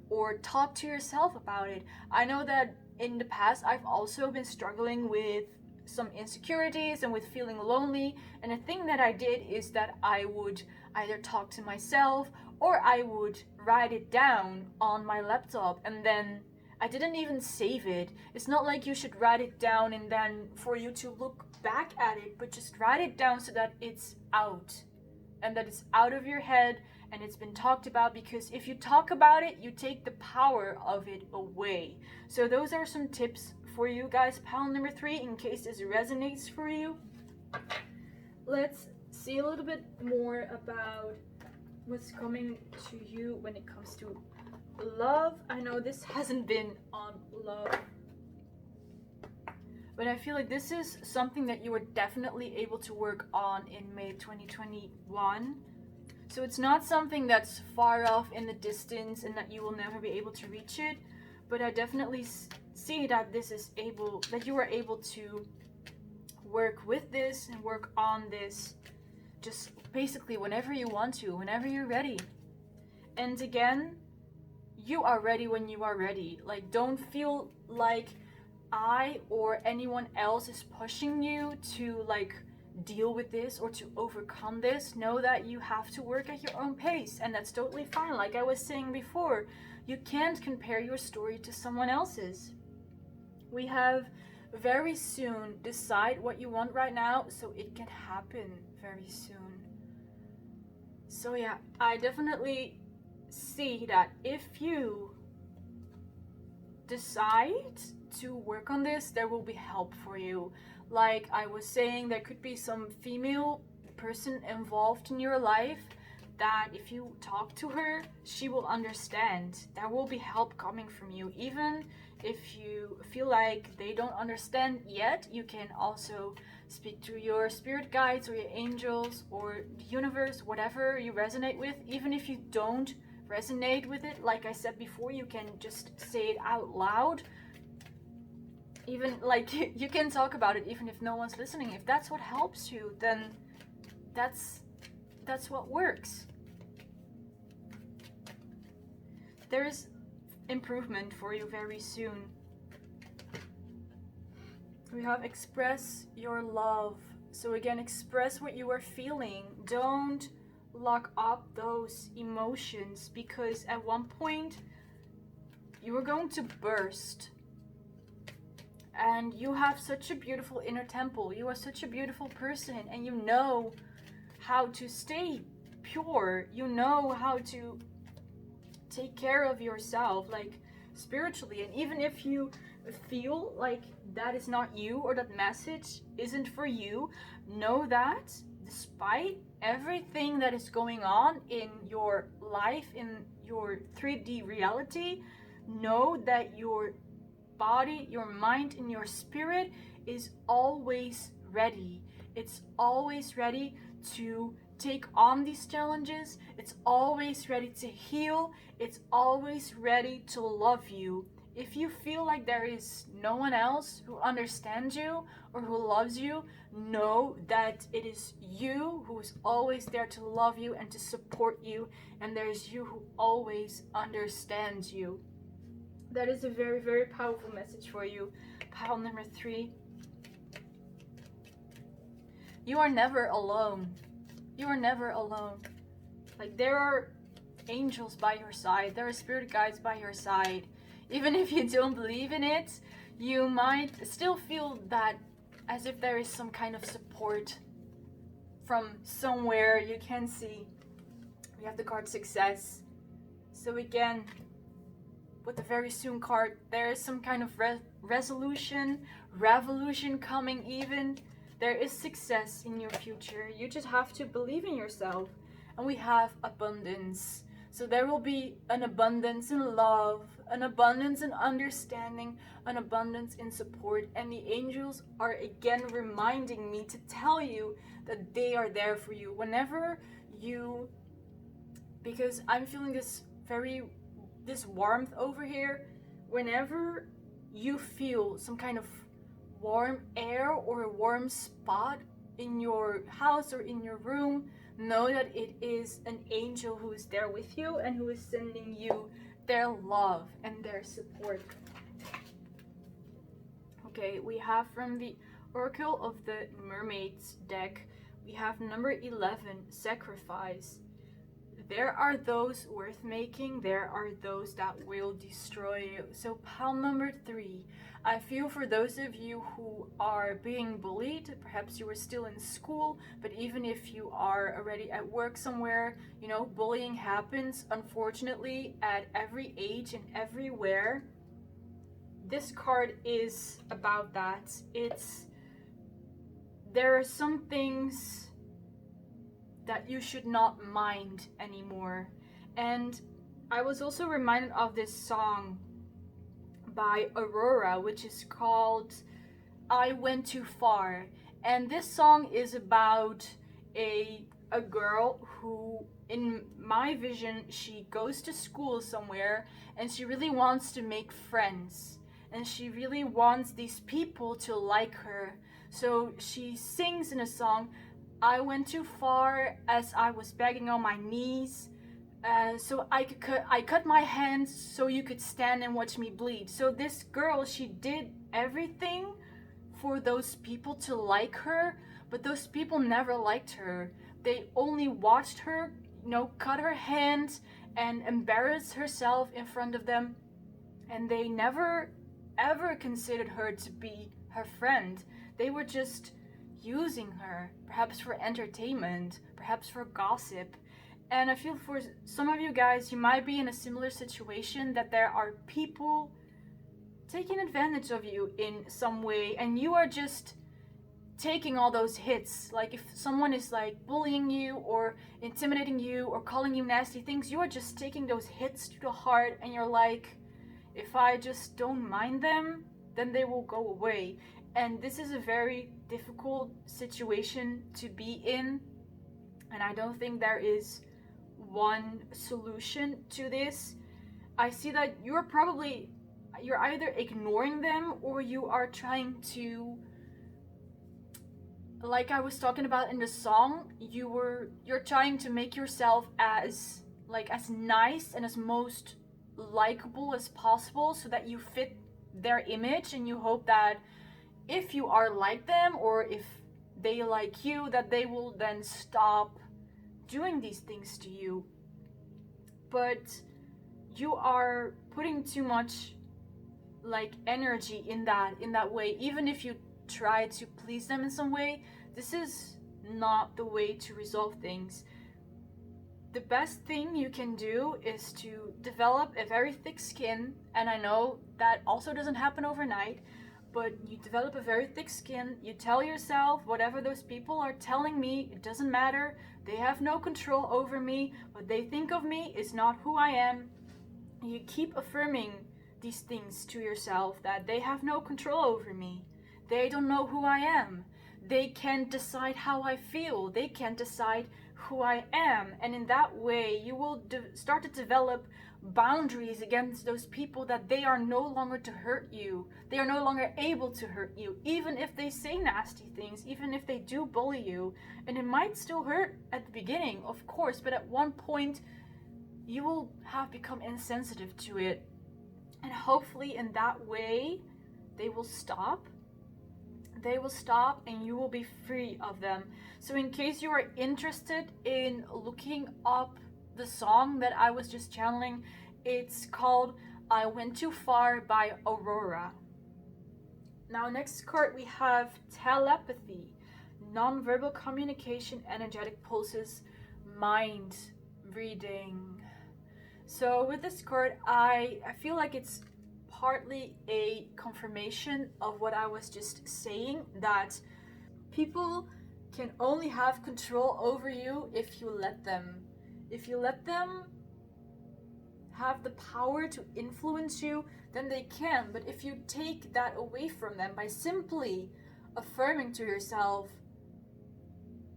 or talk to yourself about it. I know that in the past I've also been struggling with some insecurities and with feeling lonely, and a thing that I did is that I would either talk to myself or I would write it down on my laptop, and then I didn't even save it. It's not like you should write it down and then for you to look back at it, but just write it down so that it's out, and that it's out of your head and it's been talked about. Because if you talk about it, you take the power of it away. So those are some tips for you guys. Pile number 3, in case this resonates for you. Let's see a little bit more about what's coming to you when it comes to love. I know this hasn't been on love, but I feel like this is something that you were definitely able to work on in May 2021. So it's not something that's far off in the distance and that you will never be able to reach it, but I definitely see that that you were able to work with this and work on this just basically whenever you want to, whenever you're ready. And again, you are ready when you are ready. Like, don't feel like I or anyone else is pushing you to like deal with this or to overcome this. Know that you have to work at your own pace, and that's totally fine. Like I was saying before, you can't compare your story to someone else's. We have very soon. Decide what you want right now so it can happen very soon. So yeah, I definitely see that if you decide to work on this, there will be help for you. Like I was saying, there could be some female person involved in your life that if you talk to her, she will understand. There will be help coming from you. Even if you feel like they don't understand yet, you can also speak to your spirit guides or your angels or the universe, whatever you resonate with. Even if you don't resonate with it, like I said before, you can just say it out loud. Even like you can talk about it even if no one's listening. If that's what helps you, then that's that's what works. There is improvement for you very soon. We have express your love. So again, express what you are feeling. Don't lock up those emotions, because at one point you are going to burst. And you have such a beautiful inner temple. You are such a beautiful person, and you know how to stay pure. You know how to take care of yourself, like spiritually. And even if you feel like that is not you, or that message isn't for you, know that despite everything that is going on in your life, in your 3D reality, know that your body, your mind, and your spirit is always ready. It's always ready to take on these challenges. It's always ready to heal. It's always ready to love you. If you feel like there is no one else who understands you or who loves you, know that it is you who is always there to love you and to support you, and there's you who always understands you. That is a very, very powerful message for you. Pile number 3. You are never alone. You are never alone. Like, there are angels by your side. There are spirit guides by your side. Even if you don't believe in it, you might still feel that as if there is some kind of support from somewhere you can see. We have the card Success. So again, with the very soon card, there is some kind of resolution, revolution coming even. There is success in your future. You just have to believe in yourself. And we have abundance. So there will be an abundance in love, an abundance in understanding, an abundance in support. And the angels are again reminding me to tell you that they are there for you. Whenever you, because I'm feeling this warmth over here, whenever you feel some kind of warm air or a warm spot in your house or in your room, know that it is an angel who is there with you and who is sending you their love and their support. Okay, we have from the Oracle of the Mermaids deck, we have number 11, Sacrifice. There are those worth making, there are those that will destroy you. So pile number 3, I feel for those of you who are being bullied. Perhaps you are still in school, but even if you are already at work somewhere, you know, bullying happens, unfortunately, at every age and everywhere. This card is about that. There are some things that you should not mind anymore. And I was also reminded of this song by Aurora, which is called I Went Too Far. And this song is about a girl who, in my vision, she goes to school somewhere and she really wants to make friends. And she really wants these people to like her. So she sings in a song, I went too far as I was begging on my knees. So I cut my hands so you could stand and watch me bleed. So this girl, she did everything for those people to like her, but those people never liked her. They only watched her, you know, cut her hands and embarrass herself in front of them. And they never ever considered her to be her friend. They were just using her, perhaps for entertainment, perhaps for gossip. And I feel for some of you guys, you might be in a similar situation, that there are people taking advantage of you in some way, and you are just taking all those hits. Like if someone is like bullying you or intimidating you or calling you nasty things, you are just taking those hits to the heart, and you're like, if I just don't mind them, then they will go away. And this is a very difficult situation to be in, and I don't think there is one solution to this. I see that you're either ignoring them or you are trying to like I was talking about in the song, you're trying to make yourself as nice and as most likable as possible so that you fit their image, and you hope that if you are like them, or if they like you, that they will then stop doing these things to you. But you are putting too much energy in that way. Even if you try to please them in some way, this is not the way to resolve things. The best thing you can do is to develop a very thick skin, and I know that also doesn't happen overnight, but you develop a very thick skin. You tell yourself, whatever those people are telling me, it doesn't matter. They have no control over me. What they think of me is not who I am. You keep affirming these things to yourself, that they have no control over me. They don't know who I am. They can't decide how I feel. They can't decide who I am. And in that way, you will start to develop boundaries against those people, that they are no longer to hurt you. They are no longer able to hurt you, even if they say nasty things, even if they do bully you. And it might still hurt at the beginning, of course, but at one point you will have become insensitive to it. And hopefully in that way, they will stop. They will stop and you will be free of them. So in case you are interested in looking up the song that I was just channeling, it's called I Went Too Far by Aurora. Now, next card we have telepathy, non-verbal communication, energetic pulses, mind reading. So with this card, I feel like it's partly a confirmation of what I was just saying, that people can only have control over you if you let them. If you let them have the power to influence you, then they can. But if you take that away from them by simply affirming to yourself,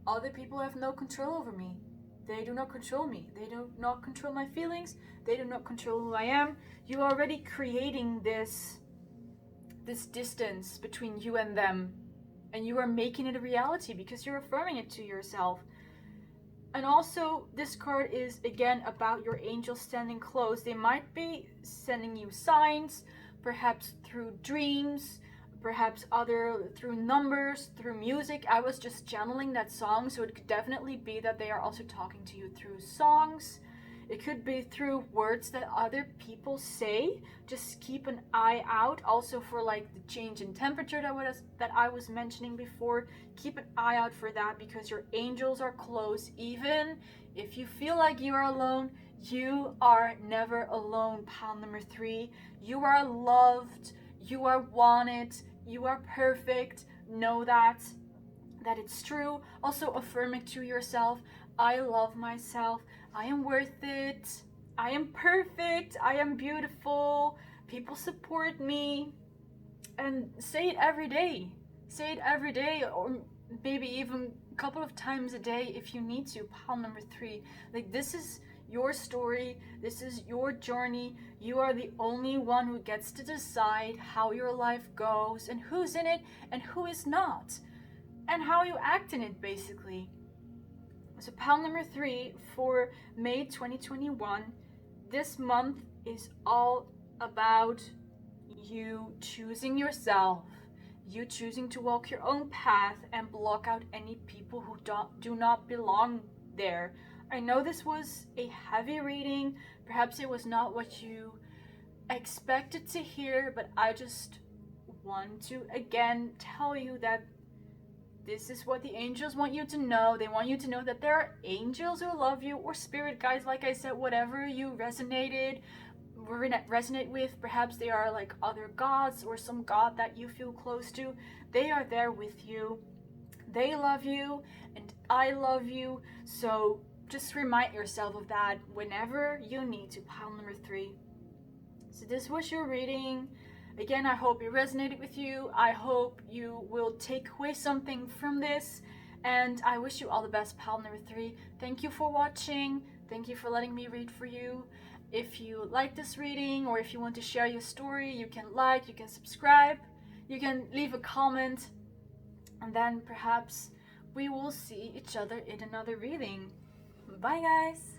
other people have no control over me. They do not control me. They do not control my feelings. They do not control who I am. You are already creating this distance between you and them. And you are making it a reality because you're affirming it to yourself. And also, this card is again about your angels standing close. They might be sending you signs, perhaps through dreams, perhaps through numbers, through music. I was just channeling that song, so it could definitely be that they are also talking to you through songs. It could be through words that other people say. Just keep an eye out also for the change in temperature that I was mentioning before. Keep an eye out for that, because your angels are close. Even if you feel like you are alone, you are never alone. Pile number 3. You are loved. You are wanted. You are perfect. Know that it's true. Also affirm it to yourself. I love myself. I am worth it. I am perfect. I am beautiful. People support me. And say it every day. Say it every day, or maybe even a couple of times a day if you need to. Pile number 3. This is your story. This is your journey. You are the only one who gets to decide how your life goes, and who's in it and who is not, and how you act in it, basically. So pile number 3 for May 2021. This month is all about you choosing yourself, you choosing to walk your own path and block out any people who do not belong there. I know this was a heavy reading. Perhaps it was not what you expected to hear, but I just want to again tell you that this is what the angels want you to know. They want you to know that there are angels who love you, or spirit guides, like I said, whatever you resonate with. Perhaps they are other gods or some god that you feel close to. They are there with you. They love you and I love you. So just remind yourself of that whenever you need to. Pile number 3. So this was your reading. Again, I hope it resonated with you. I hope you will take away something from this. And I wish you all the best, pile number 3. Thank you for watching. Thank you for letting me read for you. If you like this reading, or if you want to share your story, you can you can subscribe, you can leave a comment. And then perhaps we will see each other in another reading. Bye, guys!